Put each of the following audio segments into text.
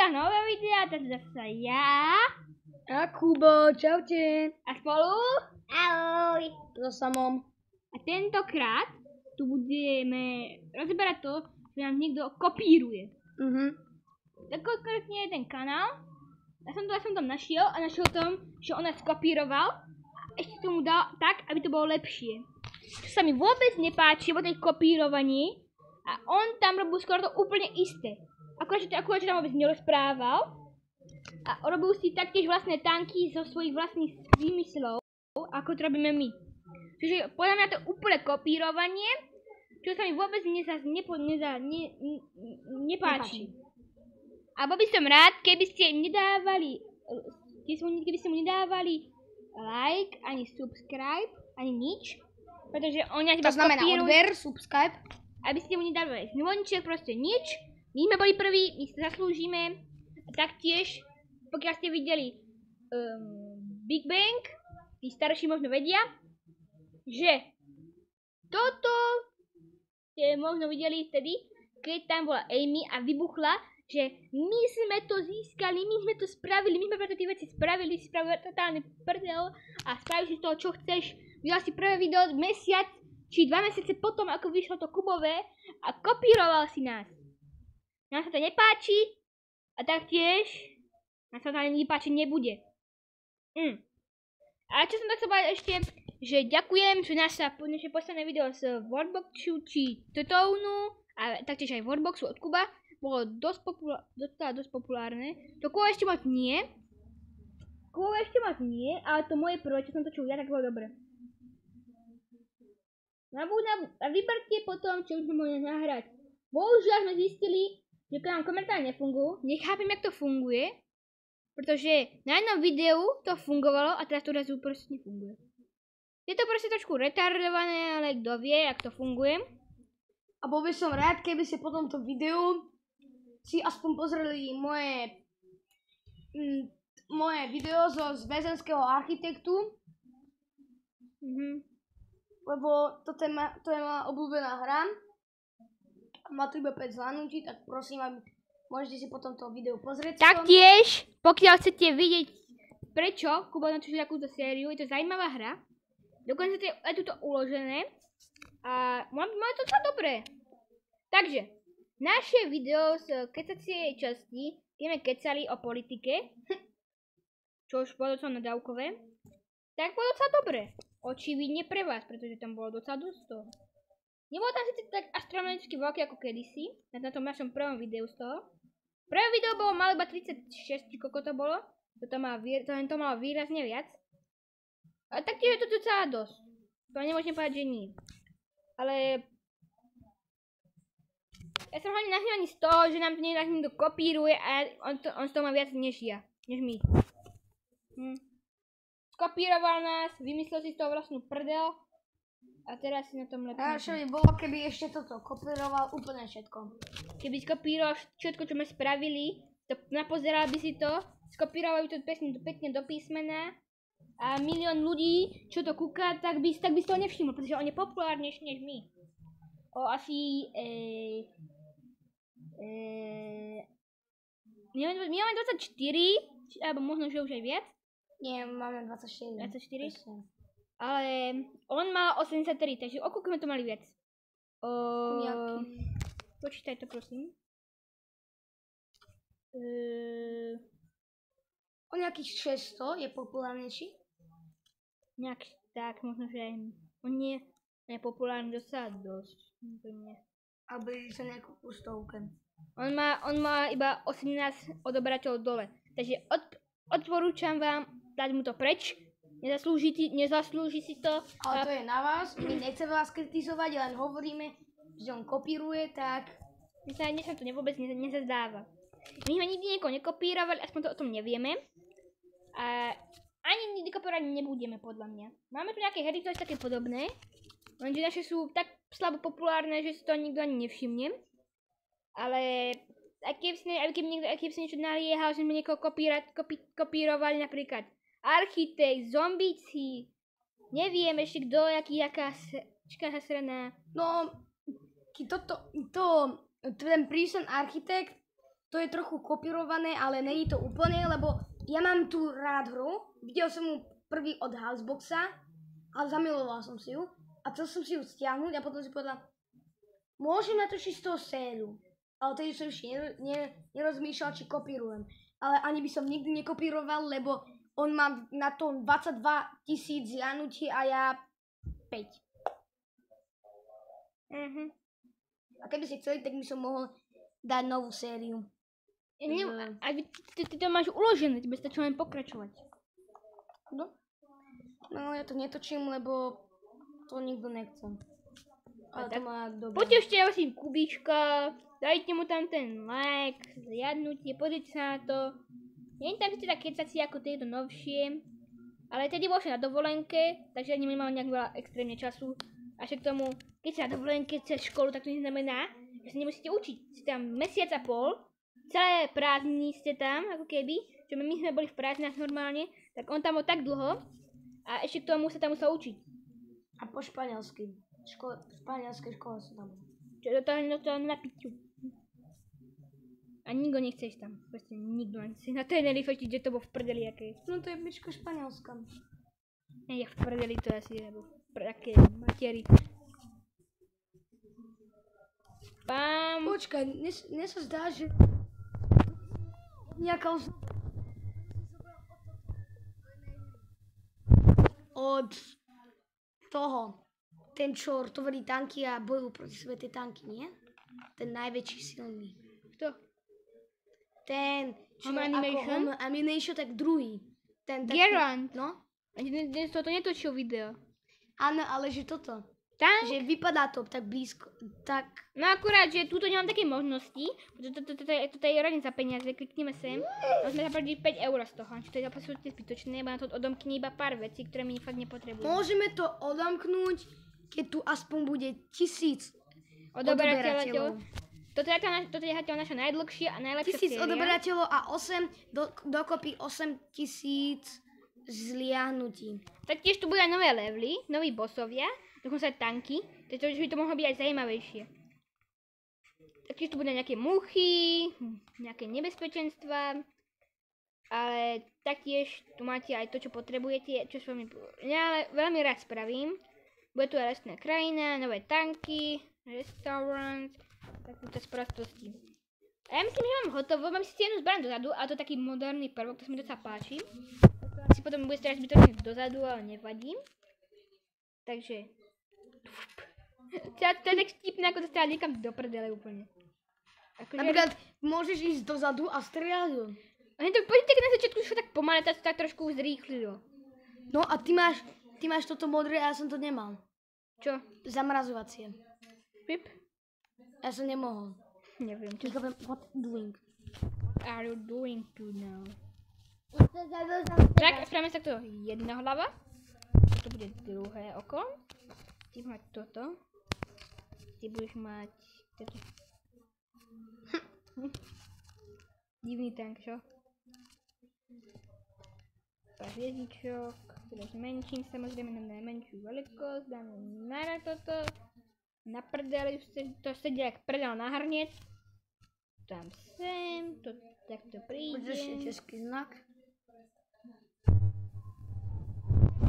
vítam nového videa, takže zase ja a Kubo, čaute. a spolu Ahoj. So samom. a tentokrát tu budeme rozoberať to, že nám niekto kopíruje. Tak konkrétne je ten kanál, ja som tam našiel tam, že on nás skopíroval a ešte tomu dal tak, aby to bolo lepšie. Čo sa mi vôbec nepáči o tej kopírovaní a on tam robil skoro to úplne isté. Akurát, že tam vôbec nerozprával a robil si taktiež vlastné tanky zo svojich vlastných výmyslov, ako to robíme my. Čiže podľa mňa to je úplne kopírovanie, čo sa mi vôbec nepáči. A bol by som rád, keby ste mu nedávali like, ani subscribe, ani nič, pretože on nás iba To znamená kopíruje. odber, subscribe. Aby ste mu nedávali zvonček, proste nič. My sme boli prví, my sa zaslúžime. A taktiež, pokiaľ ste videli Big Bang, tí starší možno vedia, že toto ste možno videli vtedy, keď tam bola Amy a vybuchla, že my sme to získali, my sme to spravili, my sme preto tie veci spravili, si spravili totálny prdel a spravili si z toho, čo chceš. Videl si prvé video mesiac, či 2 mesiace potom, ako vyšlo to Kubové a kopíroval si nás. Nám sa to nepáči a taktiež nám sa to ani nepáči nebude. A čo som tak chcel povedať ešte, že ďakujem, že naše posledné video z Worldboxu či Totownu a taktiež aj Worldboxu od Kuba bolo dosť populárne. To Kuba ešte moc nie. Ale to moje prvé, čo som točil ja, tak bolo dobre. A vyberte potom, čo už sme mohli nahrať. Bohužiaľ sme zistili, že nám komentáre nefungujú. Nechápem, jak to funguje. Pretože na jednom videu to fungovalo a teraz to razu proste nefunguje. Je to proste trošku retardované, ale kto vie, jak to funguje. A bol by som rád, keby ste po tomto videu si aspoň pozreli moje video z väzenského architektu. Lebo to je moja obľúbená hra. Má tu iba 5 zvládnutí, tak prosím, môžete si potom to video pozrieť. Taktiež, pokiaľ chcete vidieť, prečo Kuba natočil takúto sériu, je to zaujímavá hra. Dokonca je tu to uložené a máme to celé dobré. Takže, naše video z kecacej časti, kde sme kecali o politike, čo už bolo docela nadávkové, tak bolo docela dobré. Očividne pre vás, pretože tam bolo docela dosť toho. Nebolo tam síce tak astronomicky veľké ako kedysi, na tom našom prvom videu z toho. Prvé video bolo malo iba 36, či koľko to bolo. To malo výrazne viac. A taktiež je to docela dosť. To nemôžem povedať, že nie. Ale ja som hlavne nahnevaný z toho, že nám to niekto kopíruje a on z toho má viac než ja, než my. Skopíroval nás, vymyslel si z toho vlastnú prdel a teraz si na tom lepšie. Najlepšie by bolo, keby ešte toto kopíroval úplne všetko. Keby skopíroval všetko, čo sme spravili, napozeral by si to, skopíroval by to pekne do písmena a milión ľudí, čo to kúka, tak by si toho nevšimol, pretože on je populárnejší než my. O asi my máme 24, alebo možno, že už aj viac. Nie, máme 24. 24? Ale on mal 83, takže o koľko sme to mali viac? Počítaj to, prosím. O nejakých 600 je populárnejší? Nejak tak, možno, že aj on nie je populárny dosť. Alebo je sa nejakú stovke. On má iba 18 odobrateľov dole. Takže odporúčam vám dať mu to preč. Nezaslúži si to. Ale to je na vás, my nechceme vás kritizovať, len hovoríme, že on kopíruje, tak Mne sa to vôbec nezazdáva. My sme nikdy niekoho nekopírovali, aspoň to o tom nevieme. A ani nikdy kopírovať nebudeme, podľa mňa. Máme tu nejaké hry, ktoré sú také podobné, lenže naše sú tak slabo populárne, že si to nikto ani nevšimne. Ale aj keby si niečo naliehal, že sme niekoho kopírovali, napríklad Architekt, Zombici, neviem ešte kto, jaká srana. no, ten Prison Architect to je trochu kopírované, ale není to úplne, lebo ja mám tu rád hru, videl som ju prvý od Houseboxa, ale zamiloval som si ju a chcel som si ju stiahnuť a potom si povedal, môžem natočiť z toho sériu, ale tedy som ešte nerozmýšľal, či kopírujem. Ale ani by som nikdy nekopíroval, lebo on má na tom 22 000 zliadnutí a ja 5. A keby ste chceli, tak by som mohol dať novú sériu. Ja neviem, a ty to máš uložené, ti by stačilo len pokračovať. No, ja to netočím, lebo to nikto nechce. Ale to má dobré. Potešte asi Kubíčka, dajte mu tam ten like, zliadnutie, pozrite sa na to. Nie tam ste tak kecací ako tieto novšie, ale tedy bol som na dovolenke, takže ani nemal nejak veľa extrémne času. A však k tomu, keď sa na dovolenke cez školu, tak to neznamená, že sa nemusíte učiť. Ste tam mesiac a pol, celé prázdniny ste tam, ako keby, čo my sme boli v prázdninách normálne, tak on tam bol tak dlho a ešte k tomu sa tam musel učiť. A po španielsky. V španielskej škole som tam. Čo do toho na piťu. A nikto nechce ísť tam. Proste nikto nechce. Na Tenerife, kde to bol v prdeli aké. No to je bičko Španielska. Nie, v prdeli to asi je, lebo aké matery. Pám. Počkaj, mne sa zdá, že nejaká od toho, ten čo rtovorí tanky a bojujú proti sebe tie tanky, nie? Ten najväčší silný. Kto? Ten, čo Home Animation? Home Animation, tak druhý. Ten taký, Gerant. no? A dnes to netočil video. Áno, ale že toto. Tank? Že vypadá to tak blízko, tak... No akurát, že túto nemám také možnosti. Toto je radne za peniaze, klikneme sem. Môžeme zaplatili 5 eur z toho, čo to je absolútne zbytočné, lebo na to odomkne iba pár vecí, ktoré my fakt nepotrebujeme. Môžeme to odomknúť, keď tu aspoň bude 1000 odoberateľov. Toto je hatiaľ naša najdlhšia a najlepšia 1000 séria. odoberateľov a 8, dokopy 8000 zliahnutí. Taktiež tu budú aj nové levely, noví bossovia, dokonca aj tanky, takže by to mohlo byť aj zaujímavejšie. Taktiež tu budú nejaké muchy, nejaké nebezpečenstva, ale taktiež tu máte aj to, čo potrebujete, čo som veľmi rád spravím. Bude tu aj lesná krajina, nové tanky, restaurant, takúto sprostosti. A ja myslím, že mám hotovo, mám si jednu zbraň dozadu, a to taký moderný prvok, to sa mi docela páči. To asi potom bude strať zbytočne dozadu, ale nevadí. Takže... To je tak vtipné, ako to stále niekam do prdele úplne. Napríklad môžeš ísť dozadu a strieľať ho. A to poďte, keď na začiatku šlo tak pomalé, to tak trošku zrýchlilo. No a ty máš toto modré a ja som to nemal. Čo? Zamrazovacie. Pip? Ja som nemohol. Neviem, čo What are you doing to now? Tak, spravíme sa to jedna hlava. To bude druhé oko. Ty máš toto. Ty budeš mať toto. Divný tank, čo? Pár hviezdičok. Teda zmenším samozrejme na najmenšiu veľkosť. Dáme na toto. Na prdele, to sedí jak prdel na hrniec. Tam sem, to takto príde. Budeš český znak.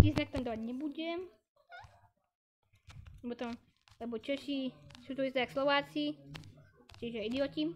Český znak tam dávať nebudem. Lebo Češi sú to isté jak Slováci. Čiže idioti.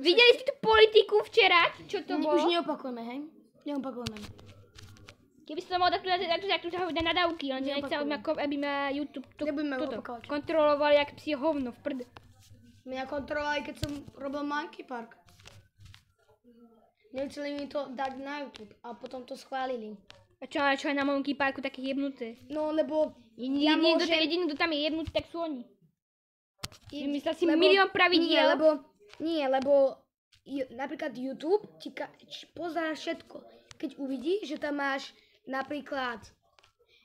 Videli ste tú politiku včera? Čo to bolo? Už neopakujeme, hej? Neopakujeme. Keby som mohol takto zahovať na nadávky, ale nechcem, aby ma YouTube kontroloval jak psie hovno v prde. Mňa kontrolovali, keď som robil Monkey Park. Nechceli mi to dať na YouTube a potom to schválili. A čo aj na Monkey Parku také jebnuté? No lebo Jediný, kto tam je jebnutý, tak sú oni. Vymyslel si milión pravidiel. Lebo napríklad YouTube ti pozerá všetko. Keď uvidí, že tam máš napríklad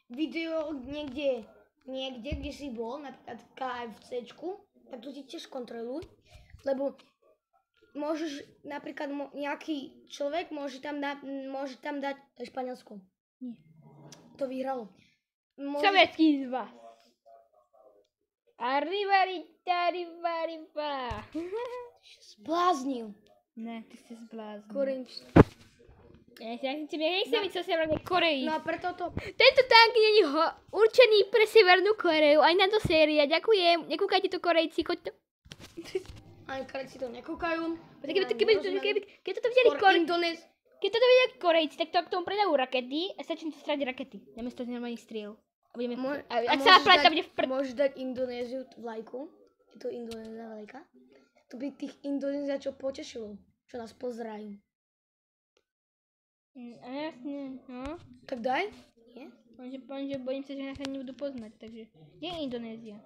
video niekde, kde si bol, napríklad v KFCčku, tak to ti tiež kontroluj, lebo môžeš, napríklad nejaký človek môže tam dať Španielsko. Nie. To vyhralo. Sovietský zväz. Arrivederci. ryba. Zbláznil. Ne, ty si zbláznil. Koreň. Ja nechcem byť zo Severnej Koreji. No a preto to... Tento tank není určený pre Severnú Koreu, aj na to séria. Ďakujem. Nekúkajte to Korejci, choď to. Ani Korejci to nekúkajú. Keď toto videli Keď toto vidia Korejci, tak to k tomu predajú rakety a začnú to strať rakety. Namiesto normálnych striel. A celá planeta bude v Môžeš dať Indonéziu vlajku. Je to Indonézia vlajka. To by tých Indonézia čo potešilo. Čo nás pozerajú. Jasne, no. Tak daj. Nie? Lenže bojím sa, že nás ani nebudú poznať, takže... Kde je Indonézia?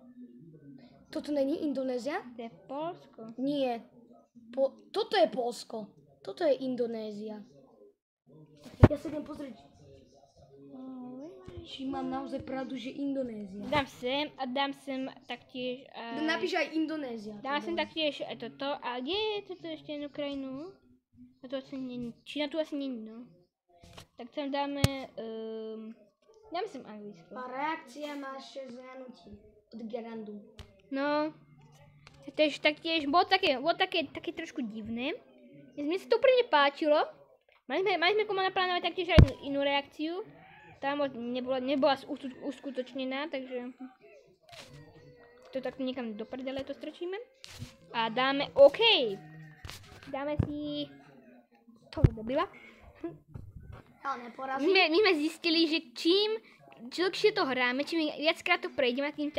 Toto není Indonézia? To je Poľsko. Nie. Toto je Poľsko. Toto je Indonézia. Ja sa idem pozrieť. Či mám naozaj pravdu, že Indonézia. Dám sem taktiež... Napíš aj Indonézia. Dám sem taktiež toto. A kde je toto ešte jednu krajinu? A to asi není. Čína tu asi není, no. Tak sem dáme... dáme sem Anglicko. A reakcia má 6 zhrnutí od Gerandu. No. Taktiež bolo také trošku divné. Mne sa to úplne páčilo. Mali sme komu naplánovať taktiež aj inú reakciu. Tá nebola uskutočnená, takže to takto niekam do prdele to strčíme. A dáme OK. Dáme si toho debila. Ale neporazí. My sme zistili, že čím dlhšie to hráme, čím viackrát to prejdeme, tým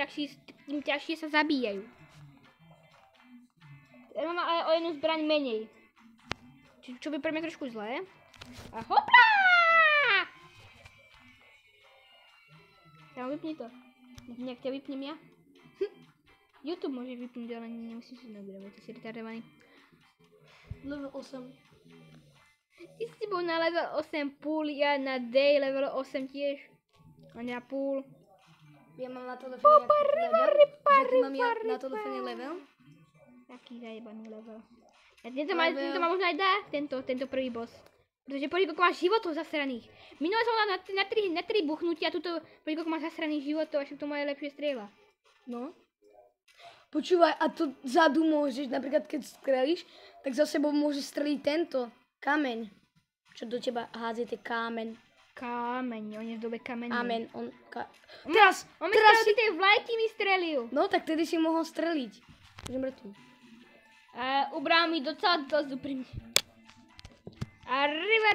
ťažšie sa zabíjajú. Ja mám ale o jednu zbraň menej. Čo by pre mňa trošku zlé. A hopla! Ja vypni to. Nejak ťa vypnem ja? YouTube môže vypnúť, ale nemusím si nabírať, si retardovaný. Level 8. Ty si bol na level 8 půl, ja na day level 8 tiež. A na půl. Ja mám na telefóne level. Že mám ja na telefóne level. Taký zajebaný level. Ja tento ma možno aj dá, tento prvý boss. Pretože prvý koľko máš životov zasraných. Minule som dal na 3 buchnutia, tuto prvý koľko máš zasraných životov, až to moje lepšie strieľa. No. Počúvaj, a to vzadu môžeš, napríklad keď strelíš, tak za sebou môže streliť tento kameň. Čo do teba házete kameň. Kameň, on je v dobe kameň. Amen. Teraz si tej vlajky mi strelil. No, tak tedy si mohol streliť. Že mŕtvý. Ubral mi docela dosť úprimne. A ryba,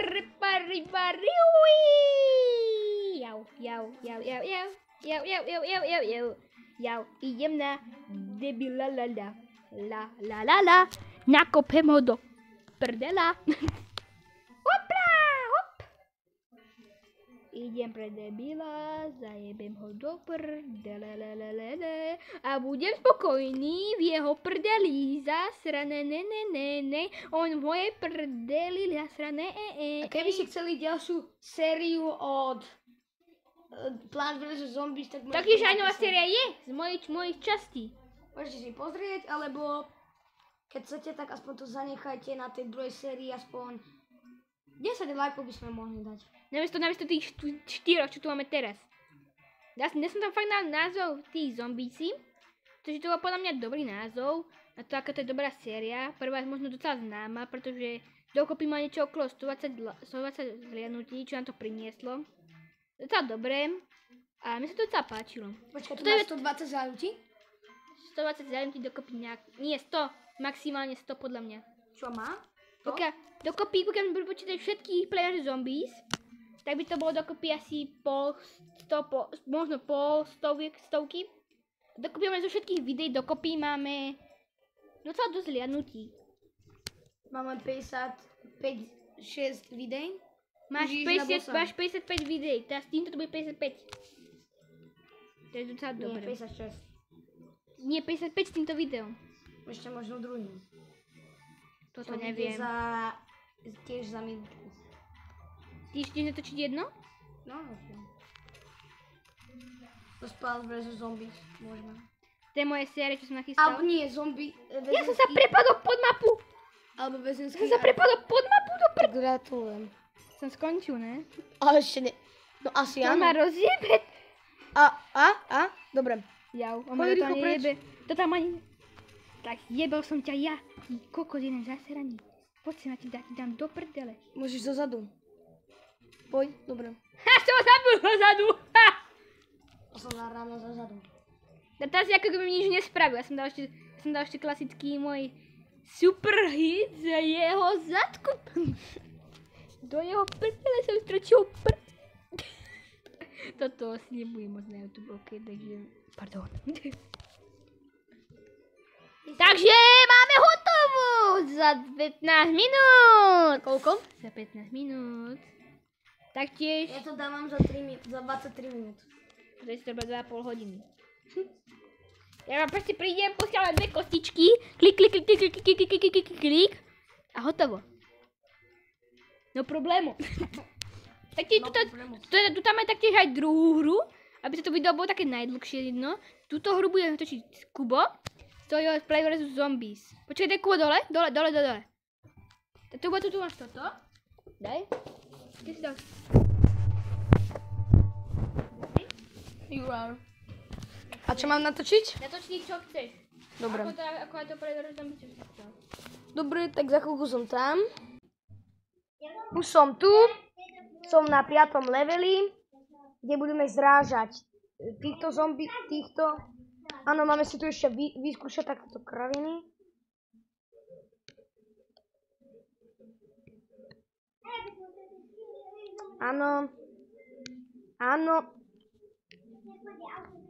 jau, idem na debila la, nakopem ho do prdela. Hopla, hop. Idem pre debila, zajebem ho do prdela, a budem spokojný v jeho prdeli, zasrané, ne, on v mojej prdeli, zasrané, A keby si chceli ďalšiu sériu od Plants vs. Zombies, tak môžete... Taktiež aj nová séria je z mojich častí. Môžete si pozrieť, alebo keď chcete, tak aspoň to zanechajte na tej druhej sérii, aspoň 10 lajkov by sme mohli dať. Namiesto tých 4, čo tu máme teraz. Ja som tam fakt dal názov tých zombíci, pretože to bol podľa mňa dobrý názov, a to aká to je dobrá séria. Prvá je možno docela známa, pretože dokopy má niečo okolo 120 zliadnutí, čo nám to prinieslo. Docela dobré, a mne sa to docela páčilo. Počkaj, to má 120 zliadnutí? 120 zliadnutí dokopy nie 100, maximálne 100 podľa mňa. Čo má? Dokopy, pokiaľ budú počítať všetkých Plants vs. Zombies, tak by to bolo dokopy asi možno pol stovky. Dokopy máme zo všetkých videí, dokopy máme docela dosť zliadnutí. Máme 55-6 videí. Máš 55 videí, teraz týmto to bude 55. To je docela dobré. Nie, 56. Nie, 55 s týmto videom. Ešte možno druhým. Toto neviem. Tiež za minútu. Ty ešte natočiť jedno? No, to Plants vs. Zombies, môžeme. To je moje série, čo som nachystal. Alebo nie, zombie... Ja som sa prepadol pod mapu! Alebo väzenský... Ja som sa prepadol pod mapu do Tak gratulujem. Som skončil, ne? Ale ešte ne... No asi To áno. ma rozjebe. Dobre. Jau, on Choď ma to rýchlo ani preč. jebe. To tam ani... Tak jebal som ťa ja, ty kokos jeden zaseraný. Poď sa na ti dám do prdele. Môžeš zozadu. Poď, dobre. Ha, som ho zabil dozadu. Ha! To som dal ráno zozadu. A teraz ako by mi nič nespravil. Ja som dal ešte klasický môj super hit za jeho zadku. Do jeho prdele som strčil prd. Toto asi nebude moc na YouTube, ok, takže... Pardon. Takže máme hotovo za 15 minút. Koľko? Za 15 minút. Taktiež... Ja to dávam za 23 minút. To je treba 2,5 hodiny. Ja vám proste prídem, posiaľam 2 kostičky, klik a hotovo. No problému. Taktiež tu tam je taktiež aj druhú hru, aby sa to video bolo také najdlhšie jedno. Túto hru budeme točiť Kubo, to je Play vs Zombies. Počkaj, daj Kubo dole. Tu máš toto. Daj. Ty si dal. You are. A čo mám natočiť? Natočni čo chceš. Dobre. Ako je to Play vs Zombies, čo si chcel. Dobre, tak za chvíľku som tam. Už som tu. Som na 5. leveli, kde budeme zrážať týchto zombie, Áno, máme si tu ešte vyskúšať takéto kraviny. Áno.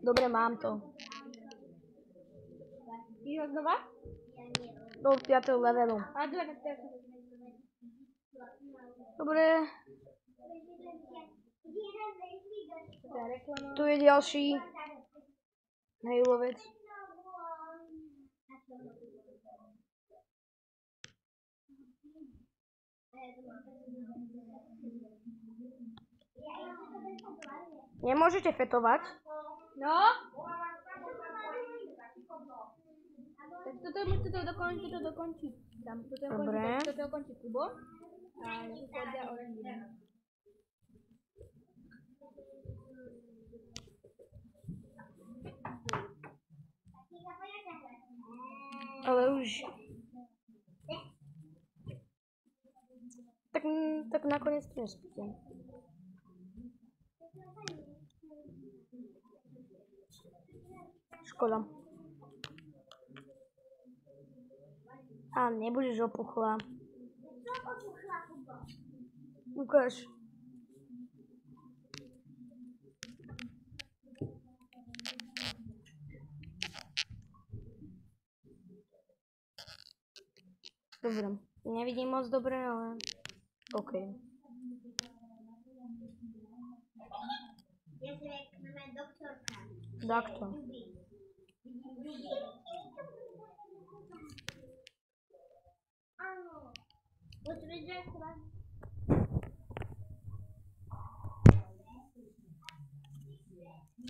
Dobre, mám to. Ideš znova? Do 5. levelu. Dobre. Tu je ďalší hejlovec. Nemôžete fetovať? No? Tak toto dokončí. Toto dokončí Kubo. A nepochodia oranží. Ale už... Tak nakoniec to nespíte. Škoda. A nebudeš opuchla. Ukáž. Dobre. Nevidím moc dobre, ale... OK. Doktor.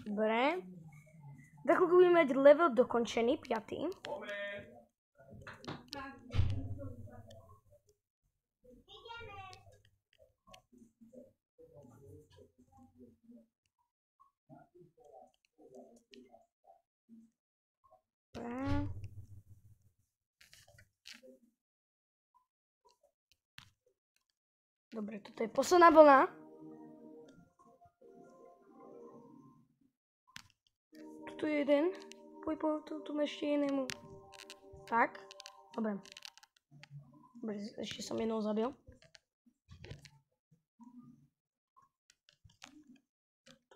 Dobre. Tak budeme mať level dokončený, 5. Dobre, toto je posledná vlna. Tu je jeden. Tu má ešte jednému. Tak. Dobre. Dobre, ešte som jednou zabil.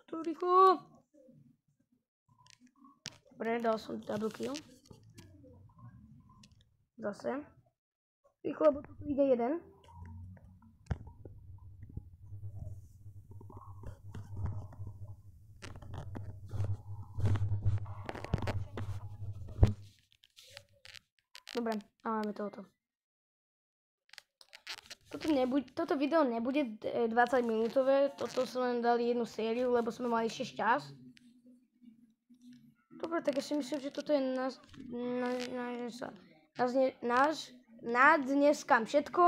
Tu rýchlo. Dobre, dal som double kill. Zase. Rýchlo, lebo tu ide jeden. Dobre, a máme toto. Toto video nebude 20 minútové, toto sme len dali jednu sériu, lebo sme mali ešte čas. Dobre, tak ja si myslím, že toto je na dneska všetko.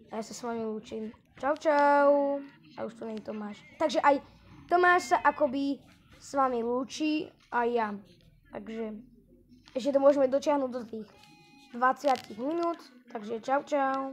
A ja sa s vami lúčim. Čau, čau. A už tu nie je Tomáš. Takže aj Tomáš sa akoby s vami lúči a ja. Takže... ešte to môžeme dotiahnuť do tých 20 minút, takže čau čau.